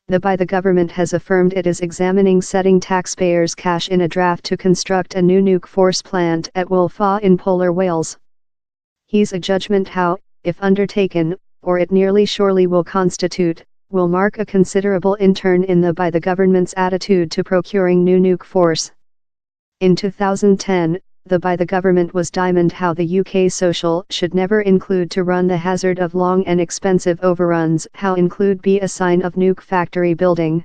The government has affirmed it is examining setting taxpayers' cash in a draft to construct a new nuke force plant at Wolfa in Polar Wales. He's a judgment how, if undertaken, or it nearly surely will constitute, will mark a considerable turn in the government's attitude to procuring new nuke force. In 2010, the government was diamond how the UK social should never include to run the hazard of long and expensive overruns how include be a sign of nuke factory building.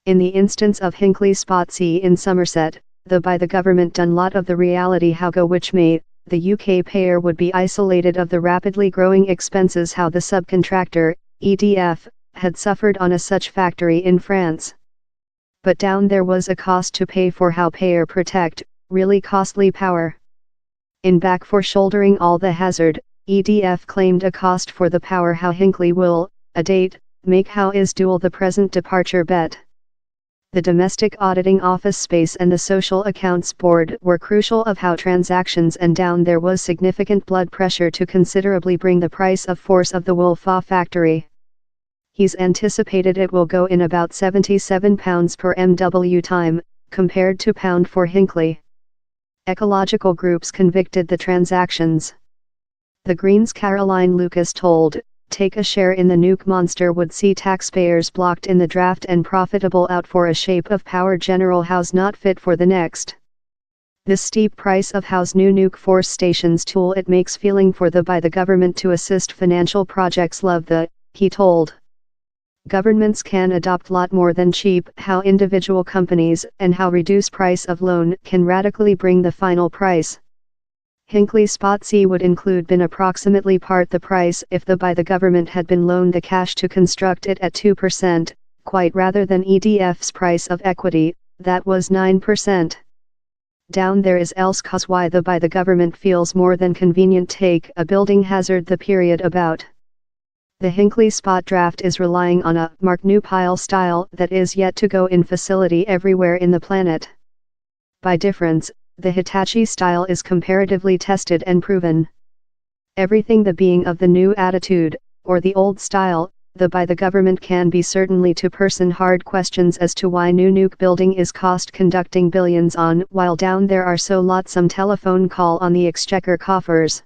In the instance of Hinkley Spotsea in Somerset, the government done lot of the reality how go which may, the UK payer would be isolated of the rapidly growing expenses how the subcontractor, EDF, had suffered on a such factory in France. But down there was a cost to pay for how payer protect, really costly power. In back for shouldering all the hazard, EDF claimed a cost for the power how Hinkley will, a date, make how is dual the present departure bet. The Domestic Auditing Office space and the Social Accounts Board were crucial of how transactions and down there was significant blood pressure to considerably bring the price of force of the Wolfa factory. He's anticipated it will go in about £77 per MW time, compared to £1 for Hinkley. Ecological groups convicted the transactions. The Greens' Caroline Lucas told, "Take a share in the nuke monster would see taxpayers blocked in the draft and profitable out for a shape of power general house not fit for the next. This steep price of house new nuke force stations tool it makes feeling for the government to assist financial projects love the," he told. Governments can adopt lot more than cheap how individual companies and how reduce price of loan can radically bring the final price. Hinkley Spotsea would include been approximately part the price if the government had been loaned the cash to construct it at 2%, quite rather than EDF's price of equity, that was 9%. Down there is else cause why the government feels more than convenient take a building hazard the period about. The Hinkley Spot draft is relying on a Mark New pile style that is yet to go in facility everywhere in the planet. By difference, the Hitachi style is comparatively tested and proven. Everything the being of the new attitude, or the old style, the government can be certainly to person hard questions as to why new nuke building is cost conducting billions on while down there are so lot some telephone call on the exchequer coffers.